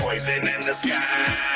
poison in the sky.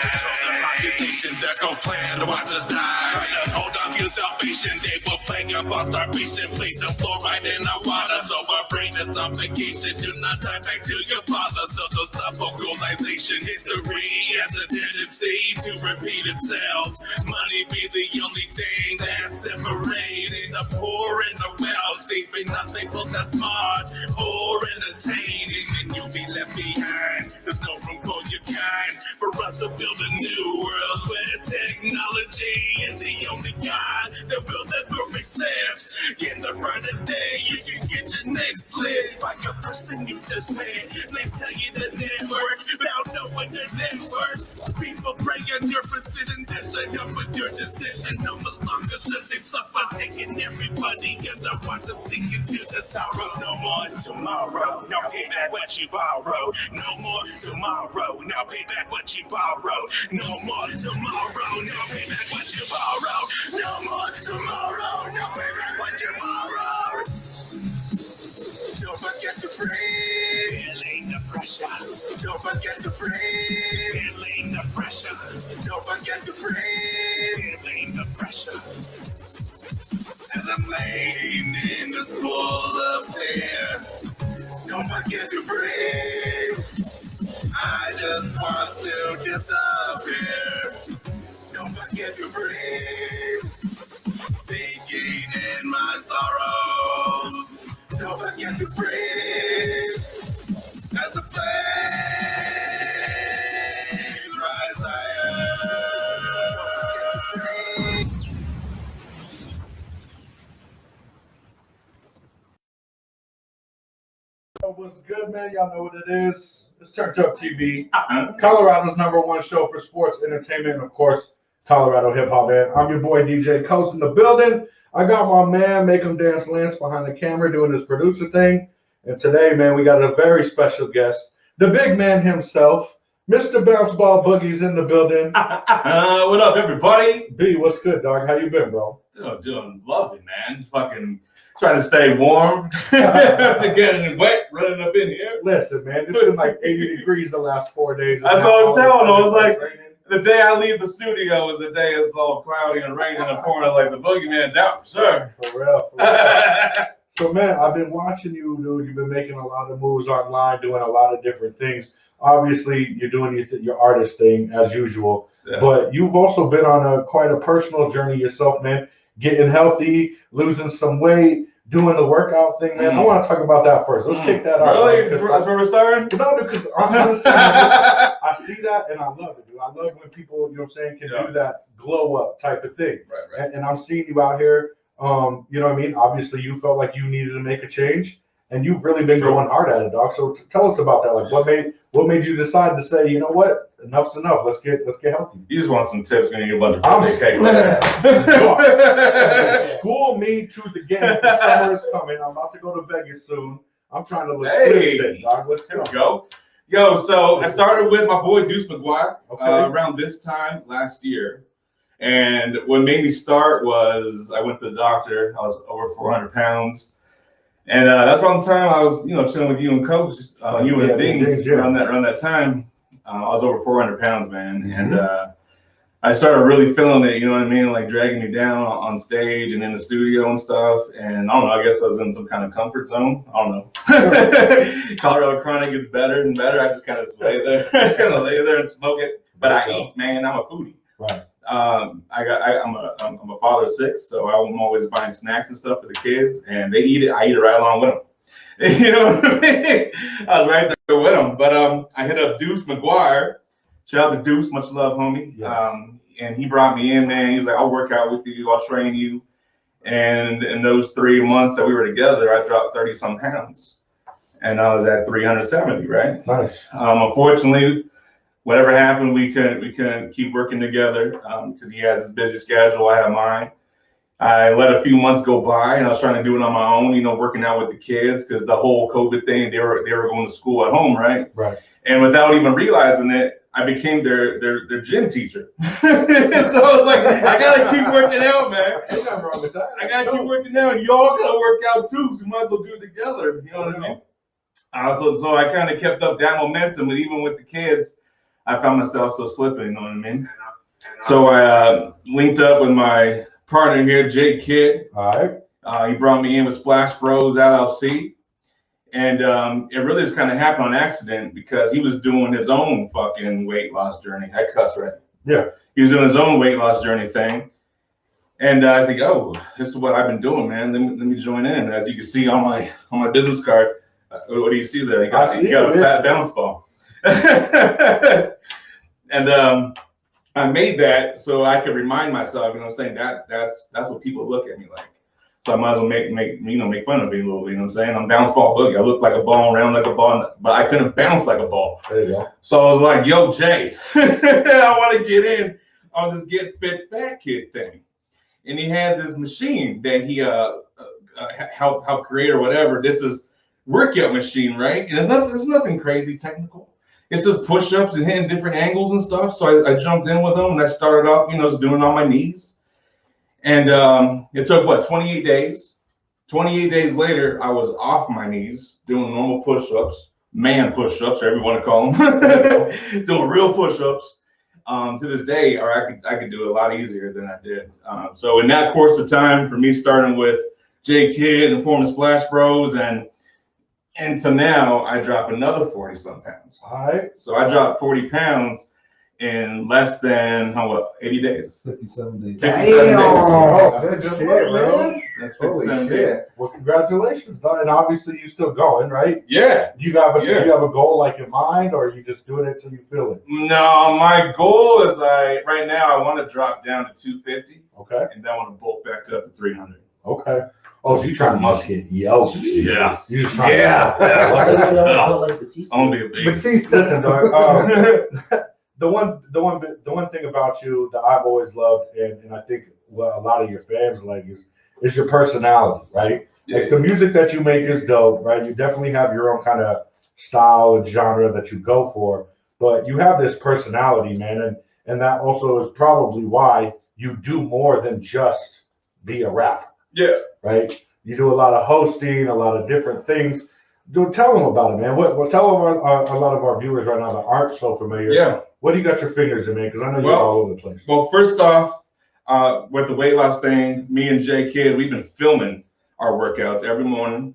The population, they're gon' plan to watch us die. Try to hold on to salvation, they will plague up on starvation. Please and fluoride in our water, so our brain is on vacation. Do not tie back to your father, so they'll stop vocalization. History has a tendency to repeat itself. Money be the only thing that's separating the poor and the wealthy. Be nothing but that smart or entertaining, and you'll be left behind. There's no room for your kind, for us to build a new world where technology is the only God that will ever make sense. In the present day, you can get your neck slit by a person you just met. They tell you the network without knowing the network. People pray on your precision that should help with your decision. No much longer should they suffer, taking everybody in the watch them sink into the sorrow. No more tomorrow, now pay back what you borrowed. No more tomorrow, now pay back what you borrowed. No more tomorrow, now pay back what you borrowed. No more tomorrow, now pay back what you borrowed. Don't forget to breathe. Feeling the pressure. Don't forget to breathe. Feeling the pressure. Don't forget to breathe. Feeling the pressure. As I'm laying in this pool of air, don't forget to breathe. I just want to disappear. Don't forget to breathe. Sinking in my sorrows. Don't forget to breathe. As the flames rise higher. What's good, man? Y'all know what it is. It's TurntUp TV, Colorado's #1 show for sports, entertainment, and of course, Colorado hip hop. Man, I'm your boy DJ Coast in the building. I got my man, Make 'em Dance Lance, behind the camera doing his producer thing. And today, man, we got a very special guest, the big man himself, Mr. Bounce Ball Boogie's in the building. What up, everybody? B, what's good, dog? How you been, bro? Doing lovely, man. Fucking trying to stay warm. After getting wet, running up in here. Listen, man, it's been like 80 degrees the last 4 days. That's what I was telling him. I was like, the day I leave the studio is the day it's all cloudy and raining and pouring. Like the boogeyman's out for sure. For real. For real. So, man, I've been watching you, dude. You've been making a lot of moves online, doing a lot of different things. Obviously, you're doing your artist thing as usual, but you've also been on quite a personal journey yourself, man. Getting healthy, losing some weight, doing the workout thing, man. I want to talk about that first. Let's kick that out. Really? That's where we're starting? No, because honestly, I see that and I love it, dude. I love when people, you know what I'm saying, can do that glow up type of thing. Right. And I'm seeing you out here. You know what I mean? Obviously, you felt like you needed to make a change, and you've really been going hard at it, dog. So tell us about that. Like, what made you decide to say, you know what? Enough's enough. Let's get healthy. You just want some tips when you get a bunch of cake. School me to the game. The summer is coming. I'm about to go to Vegas soon. I'm trying to look fit, dog. Let's go. Yo, so I started with my boy Deuce McGuire around this time last year. And what made me start was I went to the doctor. I was over 400 pounds. And that's around the time I was, chilling with you and Coach, you and Dings around that time. I was over 400 pounds, man. And I started really feeling it, you know what I mean? Like dragging me down on stage and in the studio and stuff. And I don't know, I guess I was in some kind of comfort zone. I don't know. Colorado Chronic gets better and better. I just kind of lay there. I just kind of lay there and smoke it. But I eat, man. I'm a foodie. Right. I'm a father of 6, so I'm always buying snacks and stuff for the kids, and they eat it. I eat it right along with them. You know what I mean? I was right there with them. But I hit up Deuce McGuire. Shout out to Deuce, much love, homie. Yes. And he brought me in, man. He was like, "I'll work out with you. I'll train you." And in those 3 months that we were together, I dropped 30-some pounds, and I was at 370. Right. Nice. Unfortunately, whatever happened, we couldn't keep working together because he has his busy schedule. I have mine. I let a few months go by, and I was trying to do it on my own, working out with the kids because the whole COVID thing, they were going to school at home, right? Right. And without even realizing it, I became their gym teacher. So I was like, I gotta keep working out, man. Ain't nothing wrong with that. I gotta keep working out, and y'all gotta work out too. So we might as well do it together. You know what I mean? So I kind of kept up that momentum, and even with the kids. I found myself so slipping, you know what I mean? So I linked up with my partner here, Jake Kidd. All right. He brought me in with Splash Bros LLC. And it really just kind of happened on accident because he was doing his own fucking weight loss journey. I cuss, right? Yeah. He was doing his own weight loss journey thing. And I was like, oh, this is what I've been doing, man. Let me join in. As you can see on my business card, what do you see there? You got a fat balance ball. And I made that so I could remind myself, you know what I'm saying, that's what people look at me like. So I might as well make fun of me a little bit, you know what I'm saying? I'm bounce ball boogie. I look like a ball, round like a ball, but I couldn't bounce like a ball. There you go. So I was like, yo, Jay, I want to get in on this Get Fit Fat Kid thing. And he had this machine that he helped create or whatever. This is workout machine, right? And there's nothing crazy technical. It's just push-ups and hitting different angles and stuff. So I jumped in with him and I started off, just doing it on my knees. And it took, 28 days? 28 days later, I was off my knees doing normal push-ups, man push-ups, whatever you want to call them, doing real push-ups. To this day, or I could do it a lot easier than I did. So in that course of time, for me starting with Jay Kidd and forming Splash Bros, and to now, I dropped another 40-some pounds. All right. So I dropped 40 pounds in less than 80 days. 57 days. 57 days. Oh, Good good shit, work, bro. man. That's Holy 57 days. shit. Well, congratulations, dog. And obviously you're still going, right? Yeah. Do you have a goal like in mind, or are you just doing it till you feel it? No, my goal is right now I want to drop down to 250, Okay. and then I want to bulk back up to 300. Okay. Oh, so you trying to musket? Yo. Yeah. You just trying Yeah. Batista. I'm gonna be a big. Listen, dog. The one thing about you that I've always loved, and I think what a lot of your fans like is your personality, right? Yeah. Like the music that you make is dope, right? You definitely have your own kind of style and genre that you go for, but you have this personality, man, and that also is probably why you do more than just be a rapper. Yeah. Right? You do a lot of hosting, a lot of different things. Tell them about it, man. Tell them a lot of our viewers right now that aren't so familiar. Yeah. What do you got your fingers in, man? Because I know you're all over the place. Well, first off, with the weight loss thing, me and Jay Kidd, we've been filming our workouts every morning.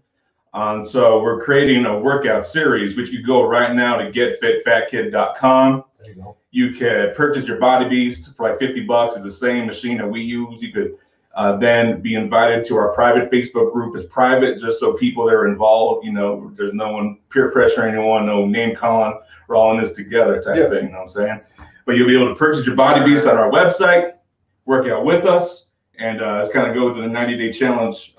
So we're creating a workout series, which you go right now to getfitfatkid.com. There you go. You can purchase your Body Beast for like $50. It's the same machine that we use. You could then be invited to our private Facebook group. It's private just so people that are involved, there's no one peer pressure anyone, no name calling. We're all in this together type thing, you know what I'm saying? But you'll be able to purchase your Body Beast on our website, work out with us, and it's kind of go through the 90-day challenge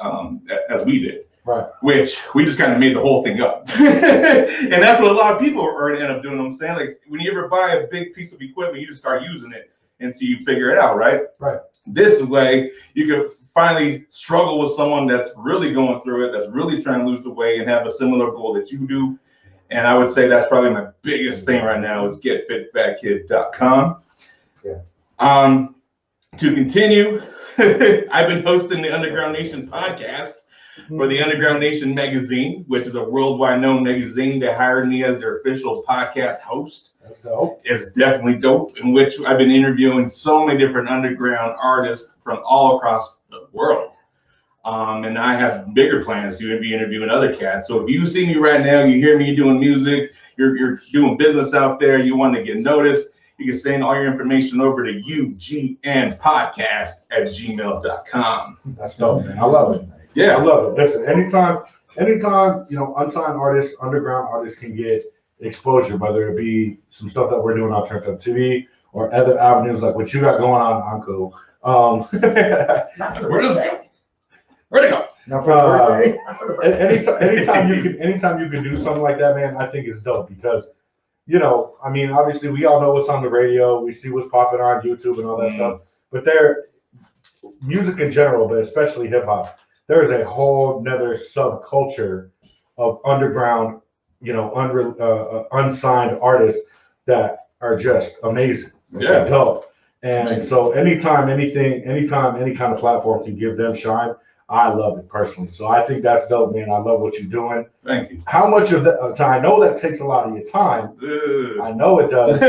as we did. Right. Which we just kind of made the whole thing up. And that's what a lot of people are end up doing. I'm saying, like, when you ever buy a big piece of equipment, you just start using it until you figure it out, right? Right. This way, you can finally struggle with someone that's really going through it, that's really trying to lose the weight and have a similar goal that you do. And I would say that's probably my biggest thing right now is getfitfatkid.com. Yeah. To continue, I've been hosting the Underground Nation podcast for the Underground Nation magazine, which is a worldwide known magazine that hired me as their official podcast host. That's dope. It's definitely dope, in which I've been interviewing so many different underground artists from all across the world. And I have bigger plans to be interviewing other cats. So if you see me right now, you hear me doing music, you're doing business out there, you want to get noticed, you can send all your information over to ugnpodcast@gmail.com. That's dope, man. I love it. Yeah. I love it. Listen, anytime, unsigned artists, underground artists can get exposure, whether it be some stuff that we're doing on TurntUp TV or other avenues like what you got going on. I'm cool. Where'd it go? Anytime you can do something like that, man, I think it's dope because, obviously we all know what's on the radio, we see what's popping on YouTube and all that stuff, but music in general, but especially hip hop, there is a whole nother subculture of underground, unsigned artists that are just amazing. Yeah. Dope. And so anytime any kind of platform can give them shine, I love it personally. So I think that's dope, man. I love what you're doing. Thank you. How much of that time? I know that takes a lot of your time. I know it does.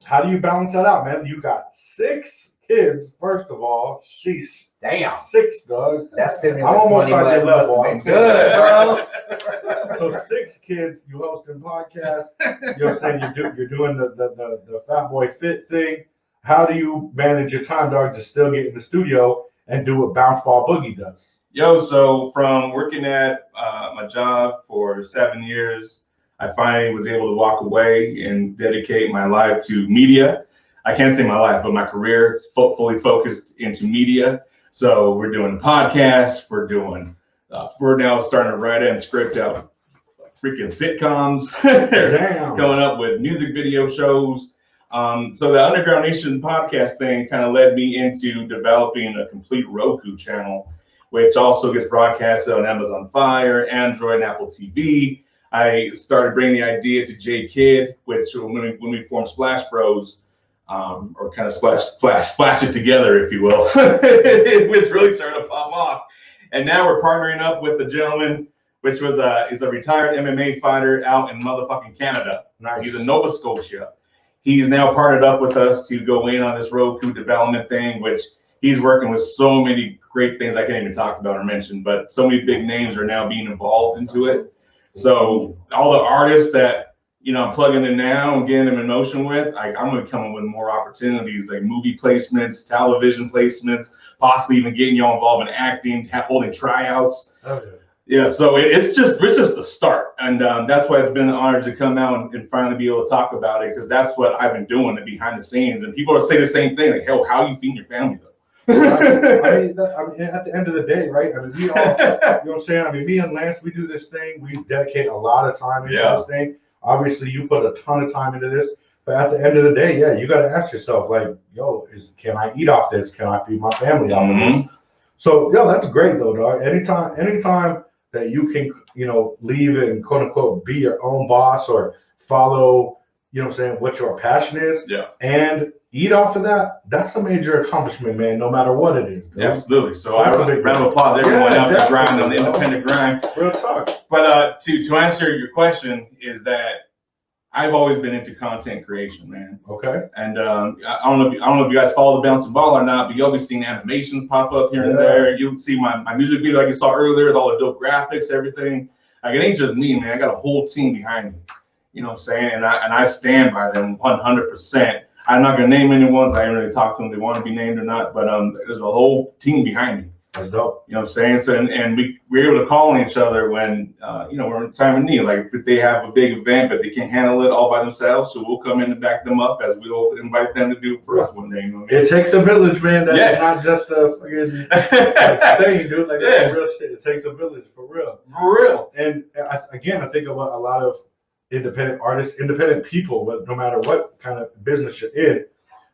How do you balance that out, man? You got 6 kids, first of all. Sheesh. Damn. 6, dog. That stimulus I'm almost money on your must level. have been I'm good, bro. So 6 kids, you hosting podcasts. You know what I'm saying? You're doing the Fat Boy Fit thing. How do you manage your time, dog, to still get in the studio and do what Bounce Ball Boogie does? Yo, so from working at my job for 7 years, I finally was able to walk away and dedicate my life to media. I can't say my life, but my career fully focused into media. So we're doing podcasts, we're now starting to write and script out freaking sitcoms, Damn. coming up with music video shows. So the Underground Nation podcast thing kind of led me into developing a complete Roku channel, which also gets broadcasted on Amazon Fire, Android, and Apple TV. I started bringing the idea to J Kidd, which when we formed Splash Bros, or kind of splash it together, if you will, which really started to pop off. And now we're partnering up with a gentleman, which is a retired MMA fighter out in motherfucking Canada. Nice. He's in Nova Scotia. He's now partnered up with us to go in on this Roku development thing, which he's working with so many great things I can't even talk about or mention, but so many big names are now being involved into it. So all the artists that, I'm plugging in now and getting them in motion with, I'm going to be coming with more opportunities like movie placements, television placements, possibly even getting y'all involved in acting, holding tryouts. Okay. Yeah, so it's just the start, and that's why it's been an honor to come out and finally be able to talk about it, because that's what I've been doing behind the scenes, and people are saying the same thing, like, "Hell, how are you feeding your family though?" I mean, at the end of the day, right? I mean, we all, you know what I'm saying? I mean, me and Lance, we do this thing. We dedicate a lot of time into this thing. Obviously, you put a ton of time into this, but at the end of the day, yeah, you got to ask yourself, like, yo, can I eat off this? Can I feed my family off of this? So, yo, that's great though, dog. Anytime that you can, leave and quote unquote be your own boss or follow, what your passion is, and eat off of that, that's a major accomplishment, man, no matter what it is. Yeah, absolutely. So I have a big round of applause to everyone out there grinding on the independent grind. Real talk. But to answer your question is that I've always been into content creation, man. Okay. And I don't know if you guys follow the Bouncing Ball or not, but you'll be seeing animations pop up here and there. You'll see my music video like you saw earlier with all the dope graphics, everything. Like, it ain't just me, man. I got a whole team behind me. You know what I'm saying? And I stand by them 100%. I'm not gonna name any ones. I ain't really talk to them. They want to be named or not, but there's a whole team behind me. That's dope. You know what I'm saying? So and we're able to call on each other when we're in time of need. Like if they have a big event but they can't handle it all by themselves, so we'll come in and back them up as we'll invite them to do it for us one day. You know what I mean? It takes a village, man. That's not just a fucking saying, dude. Like that's real shit. It takes a village for real. For real. And I think about a lot of independent artists, independent people, but no matter what kind of business you're in,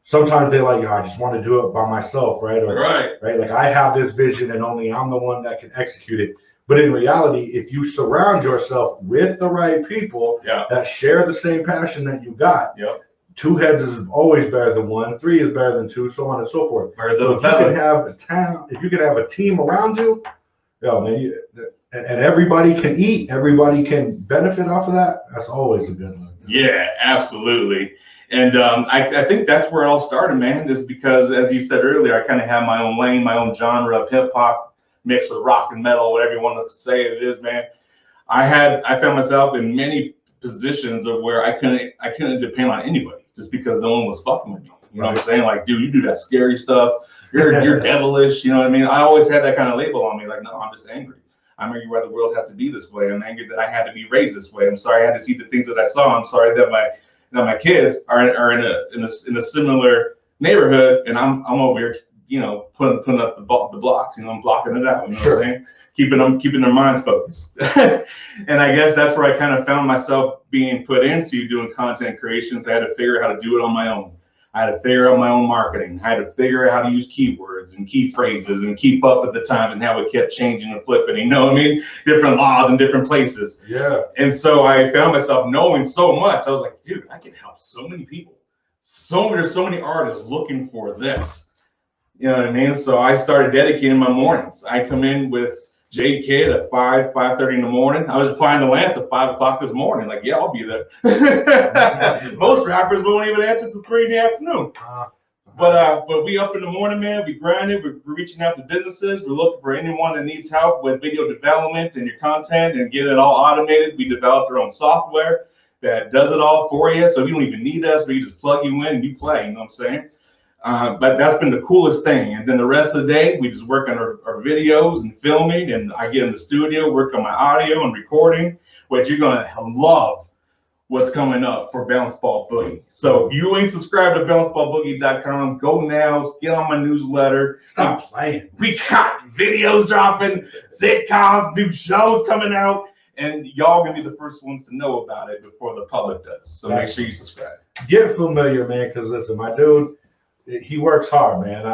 sometimes they're like, I just want to do it by myself, right? Or, right. Like I have this vision and only I'm the one that can execute it. But in reality, if you surround yourself with the right people that share the same passion that you got, 2 heads is always better than 1, 3 is better than 2, so on and so forth. So if you can have a team around you, man, and everybody can eat, everybody can benefit off of that, that's always a good one. Yeah, absolutely. And I think that's where it all started, man, is because, as you said earlier, I kind of have my own lane, my own genre of hip hop mixed with rock and metal, whatever you want to say it is, man. I found myself in many positions of where I couldn't depend on anybody just because no one was fucking with me. You know what I'm saying? Like, dude, you do that scary stuff. You're devilish. You know what I mean? I always had that kind of label on me. Like, no, I'm just angry. I'm angry why the world has to be this way. I'm angry that I had to be raised this way. I'm sorry I had to see the things that I saw. I'm sorry that my kids are in a similar neighborhood, and I'm over here, putting up the blocks. I'm blocking it out. You know what I'm saying? Keeping their minds focused. And I guess that's where I kind of found myself being put into doing content creations. I had to figure out how to do it on my own. I had to figure out my own marketing. I had to figure out how to use keywords and key phrases and keep up with the times and how it kept changing and flipping. You know what I mean? Different laws in different places. Yeah. And so I found myself knowing so much. I was like, dude, I can help so many people. There's so many artists looking for this. You know what I mean? So I started dedicating my mornings. I come in with J Kid at 5:30 in the morning. I was applying to Lance at 5 o'clock this morning. Like, yeah, I'll be there. Most rappers won't even answer till 3 in the afternoon. But we up in the morning, man. We grinding. We're reaching out to businesses. We're looking for anyone that needs help with video development and your content and get it all automated. We developed our own software that does it all for you. So you don't even need us. We just plug you in and you play. You know what I'm saying? But that's been the coolest thing. And then the rest of the day, we just work on our videos and filming. And I get in the studio, work on my audio and recording, which you're going to love what's coming up for Bounce Ball Boogie. So if you ain't subscribed to bounceballboogie.com, go now, get on my newsletter. Stop playing. We got videos dropping, sitcoms, new shows coming out, and y'all gonna be the first ones to know about it before the public does. So make sure you subscribe. Get familiar, man, because listen, my dude, he works hard, man.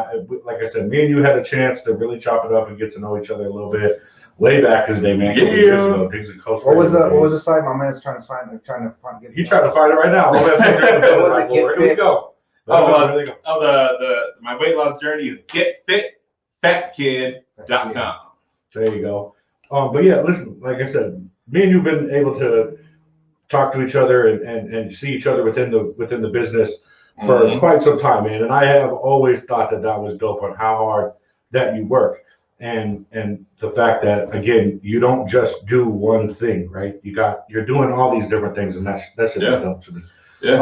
Like I said, me and you had a chance to really chop it up and get to know each other a little bit. Way back in the day, man. Yeah. What was the site? My man's trying to find. He trying to find it right now. Here we go. My weight loss journey is getfitfatkid.com. There you go. But yeah, listen, like I said, me and you've been able to talk to each other and see each other within the business for quite some time, man. And I have always thought that was dope on how hard that you work. And the fact that, again, you don't just do one thing, right? You're doing all these different things, and that's dope to me. Yeah.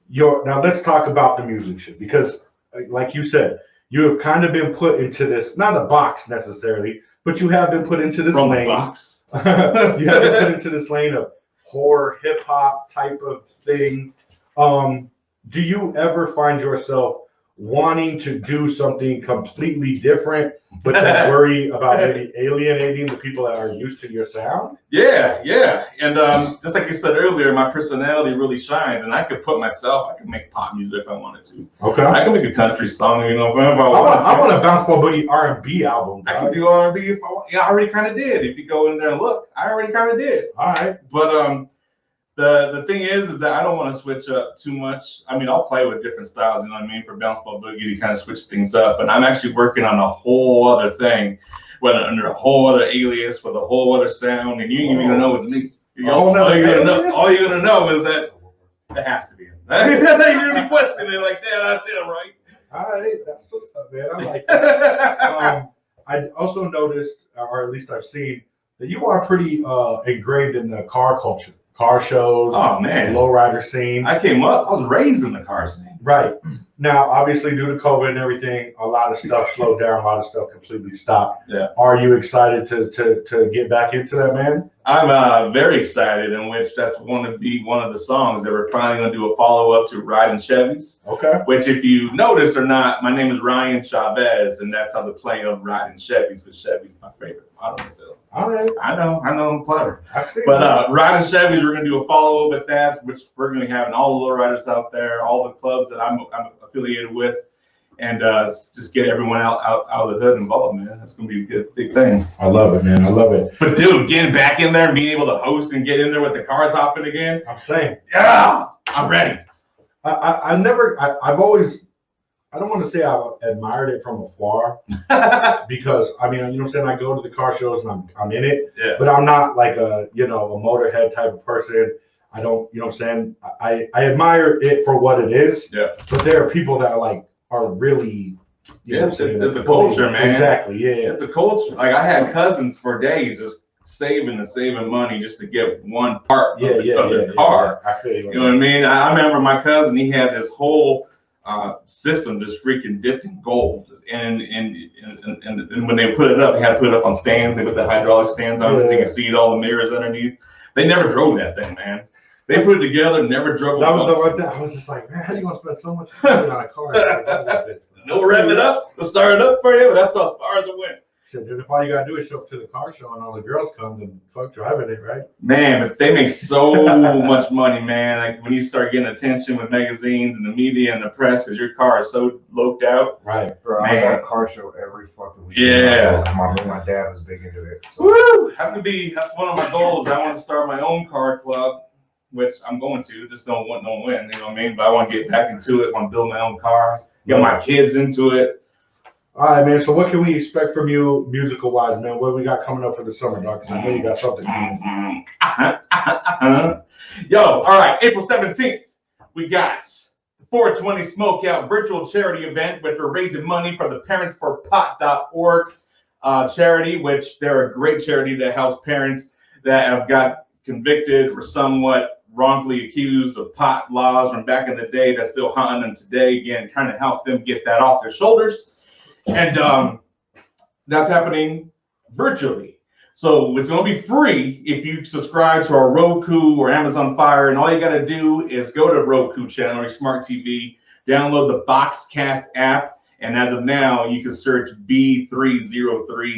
Now let's talk about the music shit, because like you said, you have kind of been put into this, not a box necessarily, but you have been put into this lane. Box. You have been put into this lane of horror, hip hop type of thing. Do you ever find yourself wanting to do something completely different, but then worry about maybe alienating the people that are used to your sound? Yeah. And just like you said earlier, my personality really shines, and I could make pop music if I wanted to. Okay. I can make a country song, you know, if I want a Bounce Ball Boogie R&B album. I can do R&B if I want. Yeah, I already kind of did. If you go in there and look, I already kind of did. All right. But the thing is that I don't want to switch up too much. I mean, I'll play with different styles, you know what I mean, for Bounce Ball Boogie to kind of switch things up. But I'm actually working on a whole other thing, under a whole other alias with a whole other sound, and you ain't even gonna know it's me. All you're gonna know is that it has to be him. You're gonna be questioning it like, yeah, that's it, right? All right, that's what's up, man. I like that. I also noticed, or at least I've seen, that you are pretty ingrained in the car culture. Car shows, oh man, lowrider scene. I was raised in the car scene. Right. Now, obviously, due to COVID and everything, a lot of stuff slowed down, a lot of stuff completely stopped. Yeah. Are you excited to get back into that, man? I'm very excited, in which that's going to be one of the songs that we're finally going to do a follow-up to Riding Chevys. Okay. Which, if you noticed or not, my name is Ryan Chavez, and that's how the play of Riding Chevys, because Chevy's my favorite automobile. All right. I know, I'm clever. I see. But Riding Chevys, we're going to do a follow-up with that, which we're going to be having all the lowriders out there, all the clubs that I'm affiliated with, and just get everyone out of the hood involved, man. That's going to be a good, big thing. I love it, man. I love it. But dude, getting back in there and being able to host and get in there with the cars hopping again. I'm saying. Yeah, I'm ready. I've always, I don't want to say I've admired it from afar because, I mean, you know what I'm saying? I go to the car shows and I'm in it, but I'm not like a motorhead type of person. I don't, you know what I'm saying? I admire it for what it is, but there are people that are really, it's a culture, man. Exactly, yeah. It's a culture. Like, I had cousins for days just saving money just to get one part of their car. I feel you. You know what I mean? I remember my cousin, he had this whole system just freaking dipped in gold. And when they put it up, they had to put it up on stands. They put the hydraulic stands on it so you can see all the mirrors underneath. They never drove that thing, man. They put it together, never drove it. That was the one thing. I was just like, man, how do you want to spend so much money on a car? No, rev it up. We'll start it up for you, but that's as far as it went. Shit, dude, if all you gotta do is show up to the car show and all the girls come, then fuck driving it, right? Man, but they make so much money, man. Like, when you start getting attention with magazines and the media and the press because your car is so loped out. Right. Bro, I was at a car show every fucking week. Yeah. My dad was big into it. So. Woo! That's one of my goals. I want to start my own car club, which I'm going to. Just don't win, you know what I mean? But I want to get back into it. I want to build my own car, get my kids into it. All right, man. So what can we expect from you musical wise, man? What we got coming up for the summer, dog? Because I know you got something coming. Yo, all right, April 17th, we got the 420 Smokeout virtual charity event, which we're raising money for the parentsforpot.org charity, which they're a great charity that helps parents that have got convicted or somewhat wrongfully accused of pot laws from back in the day that's still haunting them today. Again, trying to help them get that off their shoulders. And that's happening virtually. So it's going to be free if you subscribe to our Roku or Amazon Fire. And all you got to do is go to Roku channel or Smart TV, download the Boxcast app. And as of now, you can search B303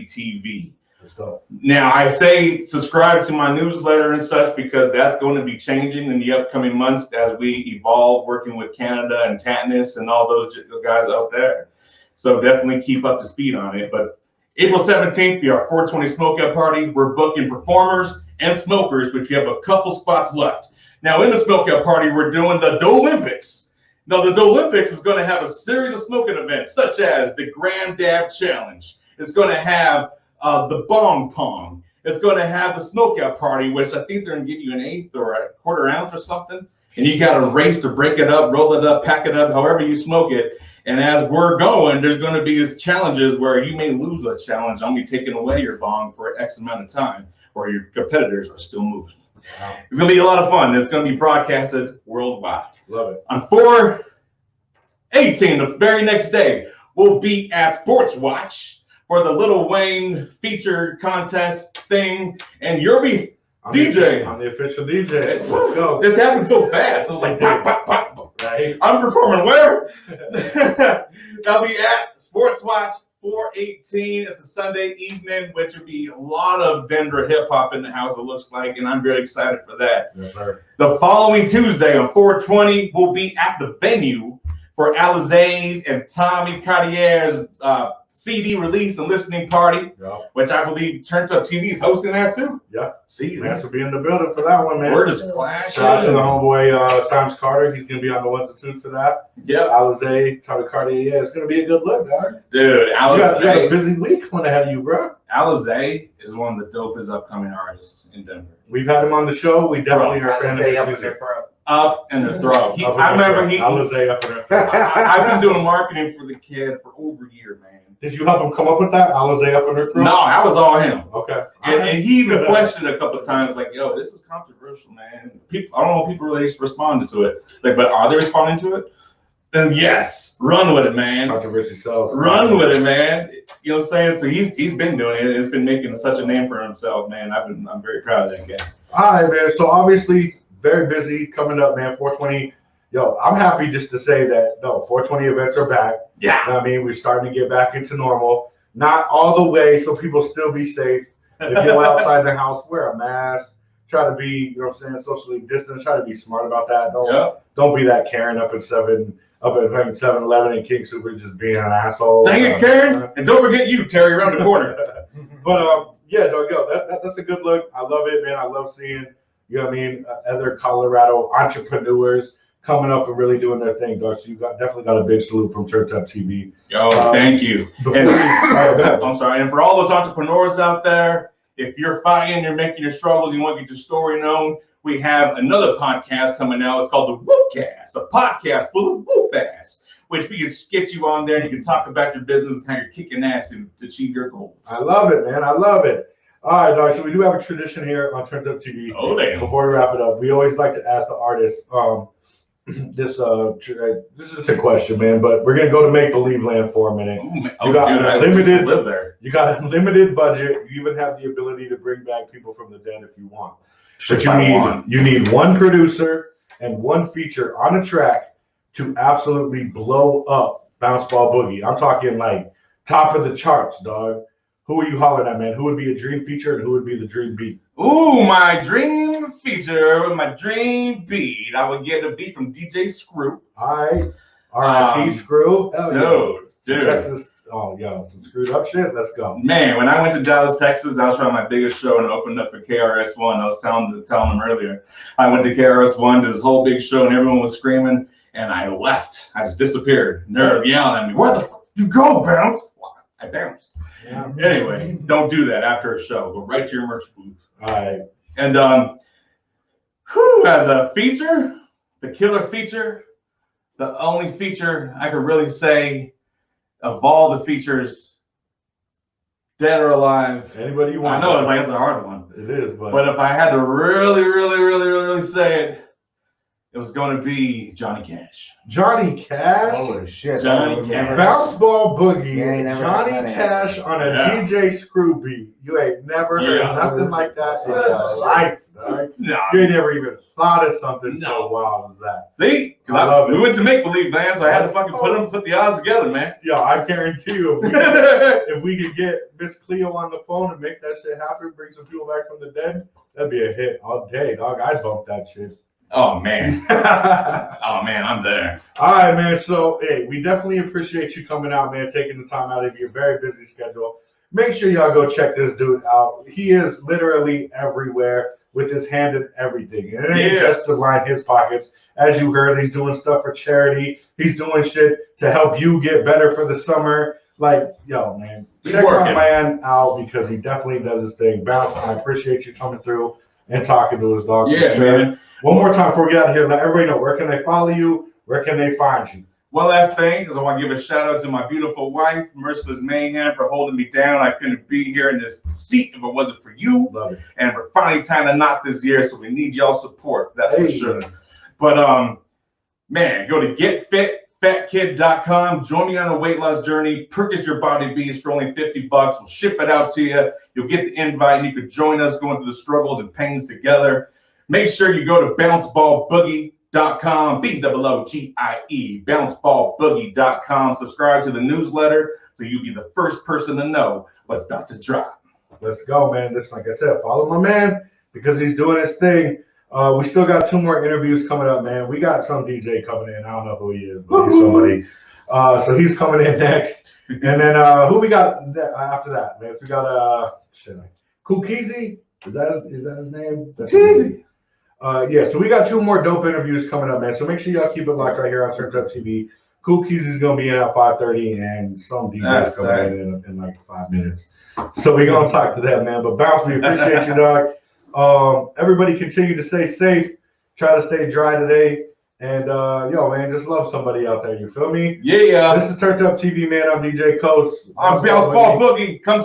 TV. Let's go. Now, I say subscribe to my newsletter and such because that's going to be changing in the upcoming months as we evolve working with Canada and Tatnus and all those guys out there. So definitely keep up to speed on it. But April 17th, be our 420 Smokeout party. We're booking performers and smokers, which we have a couple spots left. Now, in the Smokeout party, we're doing the Dolympics. Now, the Dolympics is going to have a series of smoking events, such as the Granddad Challenge. It's going to have the Bong Pong. It's going to have the Smokeout party, which I think they're going to give you an eighth or a quarter ounce or something. And you got to race to break it up, roll it up, pack it up, however you smoke it. And as we're going, there's going to be these challenges where you may lose a challenge. I'm going to be taking away your bong for X amount of time, or your competitors are still moving. Wow. It's going to be a lot of fun. It's going to be broadcasted worldwide. Love it. On 4/18, the very next day, we'll be at Sports Watch for the Lil Wayne feature contest thing, and you'll be DJ. I'm the official DJ. Let's go. This happened so fast. It was like pop, pop, pop. Right. I'm performing where? I'll be at Sports Watch 4/18. It's a Sunday evening, which will be a lot of Denver hip hop in the house, it looks like, and I'm very excited for that. Yes, sir. The following Tuesday on 4/20, we'll be at the venue for Alizé's and Tommy Cartier's CD release and listening party, which I believe TurntUp TV is hosting that too. Yeah, see, man, so be in the building for that one, man. We're just clashing. Shout out to the homeboy Sam's Carter. He's gonna be on the ones and twos for that. Yep. Alizé, Tommy Cartier. Yeah, it's gonna be a good look, dog. Dude, Alizé. You got a busy week coming ahead of you, bro. Alizé is one of the dopest upcoming artists in Denver. We've had him on the show. We definitely are a fan of his music. Up in the throat. I remember Alizé up in the throat. I've been doing marketing for the kid for over a year, man. Did you help him come up with that? Alizé up in her throat? No, that was all him. Okay. And he even questioned a couple of times, like, yo, this is controversial, man. People, I don't know if people really responded to it. Like, but are they responding to it? Then yes, run with it, man. Controversy sells. Run with it, man. You know what I'm saying? So he's been doing it. It's been making such a name for himself, man. I'm very proud of that guy. All right, man. So obviously very busy coming up, man. 420. Yo, I'm happy just to say that, no, 420 events are back. Yeah. I mean, we're starting to get back into normal. Not all the way, so people still be safe. If you go outside the house, wear a mask. Try to be, you know what I'm saying, socially distant. Try to be smart about that. Don't be that Karen up at 7-Eleven and King Super just being an asshole. Dang it, Karen. And don't forget you, Terry, around the corner. But, yeah, dog, yo, that's a good look. I love it, man. I love seeing, you know what I mean, other Colorado entrepreneurs coming up and really doing their thing, dog. So you definitely got a big salute from TurntUp TV. Yo, thank you. I'm sorry. And for all those entrepreneurs out there, if you're fighting, you're making your struggles, you want to get your story known, we have another podcast coming out. It's called the Whoopcast, a podcast full of whoop ass, which we can get you on there and you can talk about your business and how you're kicking ass to achieve your goals. I love it, man. I love it. All right, dog. So we do have a tradition here on TurntUp TV. Oh, damn. Before we wrap it up, we always like to ask the artists, this is just a question, man, but we're gonna go to make believe land for a minute. You got a limited budget. You even have the ability to bring back people from the dead if you want. But you need one producer and one feature on a track to absolutely blow up Bounce Ball Boogie. I'm talking like top of the charts, dog. Who are you hollering at, man? Who would be a dream feature and who would be the dream beat? Ooh, my dream feature, my dream beat. I would get a beat from DJ Screw. All right. R.I.P. Screw. Hell no, yeah. dude. Texas. Oh, yo, some screwed up shit. Let's go. Man, when I went to Dallas, Texas, that was probably my biggest show and opened up for KRS-One. I was telling them earlier. I went to KRS-One, did this whole big show, and everyone was screaming, and I left. I just disappeared. And they're yelling at me, where the You go bounce. I bounced. Yeah. Anyway, don't do that after a show. Go right to your merch booth. All right. And as a feature, the killer feature, the only feature I could really say of all the features, dead or alive. Anybody you want? I know it's a hard one. It is, but But if I had to really say it, it was going to be Johnny Cash. Johnny Cash. Holy shit. Johnny I've Cash. never- Bounce Ball Boogie, Yeah, you never Johnny heard that. Cash on a Yeah. DJ Screw beat. You ain't never heard Yeah. nothing like that in your life, dog. No. You ain't never even thought of something so No. wild as that. See? I love We it. went to make believe, man, so I had to fucking put the odds together, man. Yo, I guarantee you, if we could get Miss Cleo on the phone and make that shit happen, bring some people back from the dead, that'd be a hit all day, dog. I'd bump that shit. Oh man. Oh man, I'm there. All right, man. So, hey, we definitely appreciate you coming out, man, taking the time out of your very busy schedule. Make sure y'all go check this dude out. He is literally everywhere with his hand in everything. And it ain't just to line his pockets. As you heard, he's doing stuff for charity. He's doing shit to help you get better for the summer. Like, yo, man, check my man out because he definitely does his thing. Bounce, I appreciate you coming through and talking to us, dog. Yeah, for sure. man. One more time before we get out of here, let everybody know, where can they follow you? Where can they find you? One last thing is I want to give a shout out to my beautiful wife, Merciless Mayhem, for holding me down. I couldn't be here in this seat if it wasn't for you. Love it. And we're finally tying a knot this year, so we need y'all support. That's for sure. man. But man, go to getfitfatkid.com. Join me on a weight loss journey. Purchase your Body Beast for only $50. We'll ship it out to you. You'll get the invite, and you could join us going through the struggles and pains together. Make sure you go to bounceballboogie.com, BOOGIE, bounceballboogie.com. Subscribe to the newsletter so you'll be the first person to know what's about to drop. Let's go, man. Just like I said, follow my man because he's doing his thing. We still got 2 more interviews coming up, man. We got some DJ coming in. I don't know who he is, but he's somebody. So he's coming in next. And then who we got after that, man? We got Cool Keezy. Is that his name? That's Keezy. Yeah, so we got 2 more dope interviews coming up, man. So make sure y'all keep it locked right here on TurntUp TV. Cool Keezy's gonna be in at 5:30, and some DJs coming in like 5 minutes. So we're gonna talk to them, man. But Bounce, we appreciate you, dog. Everybody continue to stay safe. Try to stay dry today. And yo, man, just love somebody out there. You feel me? Yeah. This is TurntUp TV, man. I'm DJ Coast. I'm Bounce Ball Boogie. Come